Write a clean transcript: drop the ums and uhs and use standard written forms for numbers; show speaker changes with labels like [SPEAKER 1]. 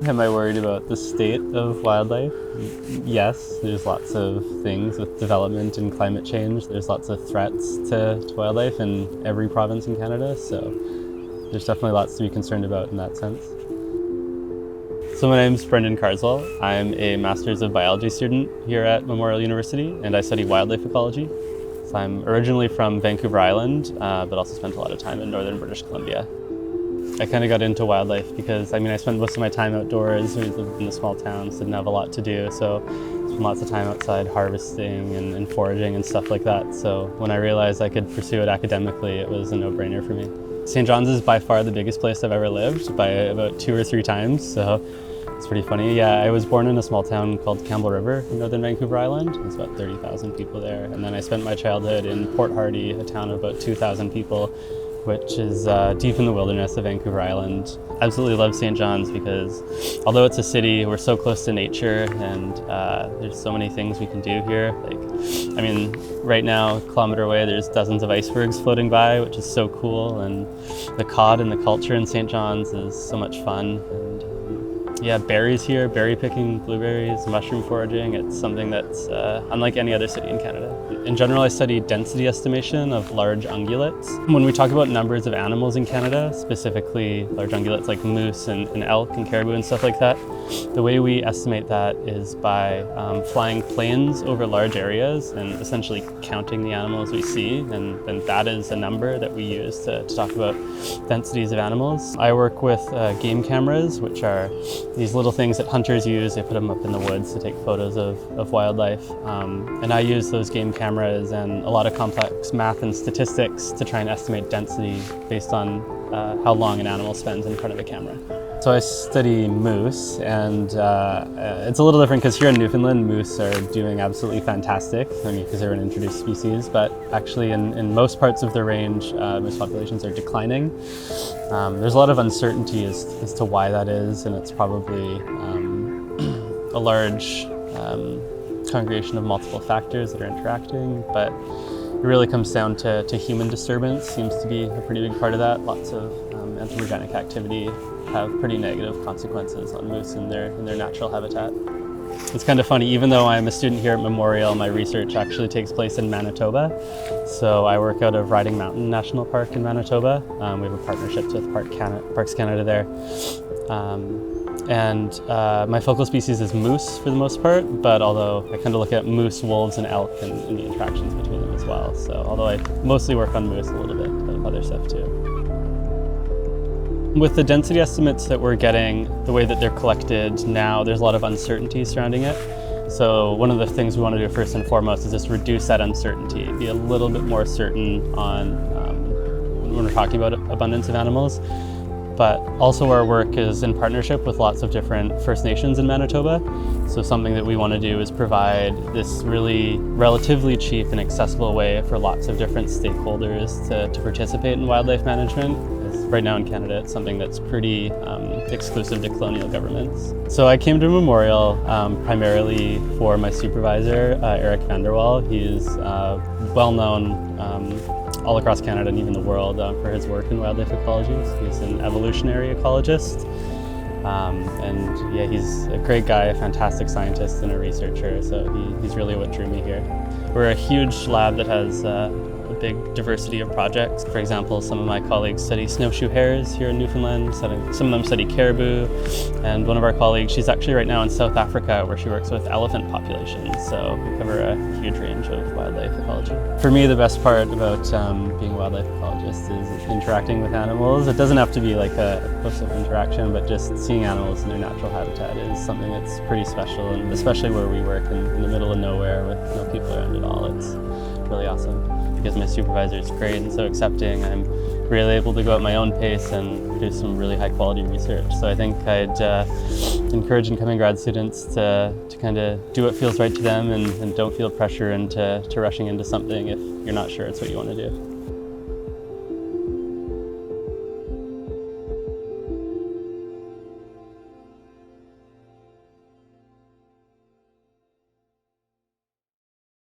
[SPEAKER 1] Am I worried about the state of wildlife? Yes, there's lots of things with development and climate change. There's lots of threats to wildlife in every province in Canada, so there's definitely lots to be concerned about in that sense. So my name's Brendan Carswell. I'm a Master's of Biology student here at Memorial University, and I study wildlife ecology. So I'm originally from Vancouver Island, but also spent a lot of time in northern British Columbia. I kind of got into wildlife because, I spent most of my time outdoors. We lived in a small town, so didn't have a lot to do, so spent lots of time outside harvesting and foraging and stuff like that. So when I realized I could pursue it academically, it was a no-brainer for me. St. John's is by far the biggest place I've ever lived, by about 2 or 3 times, so it's pretty funny. Yeah, I was born in a small town called Campbell River in northern Vancouver Island. There's about 30,000 people there. And then I spent my childhood in Port Hardy, a town of about 2,000 people, which is deep in the wilderness of Vancouver Island. Absolutely love St. John's because although it's a city, we're so close to nature, and there's so many things we can do here. Right now, a kilometer away, there's dozens of icebergs floating by, which is so cool. And the cod and the culture in St. John's is so much fun. And yeah, berries here, berry picking, blueberries, mushroom foraging. It's something that's unlike any other city in Canada. In general, I study density estimation of large ungulates. When we talk about numbers of animals in Canada, specifically large ungulates like moose and elk and caribou and stuff like that, the way we estimate that is by flying planes over large areas and essentially counting the animals we see, and then that is a number that we use to talk about densities of animals. I work with game cameras, which are these little things that hunters use. They put them up in the woods to take photos of wildlife. And I use those game cameras and a lot of complex math and statistics to try and estimate density based on how long an animal spends in front of the camera. So I study moose, and it's a little different because here in Newfoundland, moose are doing absolutely fantastic, because they're an introduced species, but actually in most parts of the range, moose populations are declining. There's a lot of uncertainty as to why that is, and it's probably a large congregation of multiple factors that are interacting, but it really comes down to human disturbance. Seems to be a pretty big part of that. Lots of anthropogenic activity have pretty negative consequences on moose in their natural habitat. It's kind of funny, even though I'm a student here at Memorial, my research actually takes place in Manitoba. So I work out of Riding Mountain National Park in Manitoba. We have a partnership with Parks Canada there. My focal species is moose for the most part, but although I kind of look at moose, wolves, and elk and the interactions between them as well. So although I mostly work on moose, a little bit of other stuff too. With the density estimates that we're getting, the way that they're collected now, there's a lot of uncertainty surrounding it. So one of the things we want to do first and foremost is just reduce that uncertainty, be a little bit more certain on when we're talking about abundance of animals. But also our work is in partnership with lots of different First Nations in Manitoba. So something that we want to do is provide this really relatively cheap and accessible way for lots of different stakeholders to participate in wildlife management. Right now in Canada, it's something that's pretty exclusive to colonial governments. So I came to Memorial primarily for my supervisor, Eric Vanderwall. He's well-known all across Canada and even the world for his work in wildlife ecology. He's an evolutionary ecologist. And yeah, he's a great guy, a fantastic scientist and a researcher, so he's really what drew me here. We're a huge lab that has a big diversity of projects. For example, some of my colleagues study snowshoe hares here in Newfoundland, some of them study caribou, and one of our colleagues, she's actually right now in South Africa where she works with elephant populations, so we cover a huge range of wildlife ecology. For me, the best part about being a wildlife ecologist is interacting with animals. It doesn't have to be like a close-up interaction, but just seeing animals in their natural habitat is something that's pretty special, and especially where we work in the middle of nowhere with no people around at all, it's really awesome. Because my supervisor is great and so accepting, I'm really able to go at my own pace and do some really high quality research. So I think I'd encourage incoming grad students to kind of do what feels right to them and don't feel pressure into rushing into something if you're not sure it's what you want to do.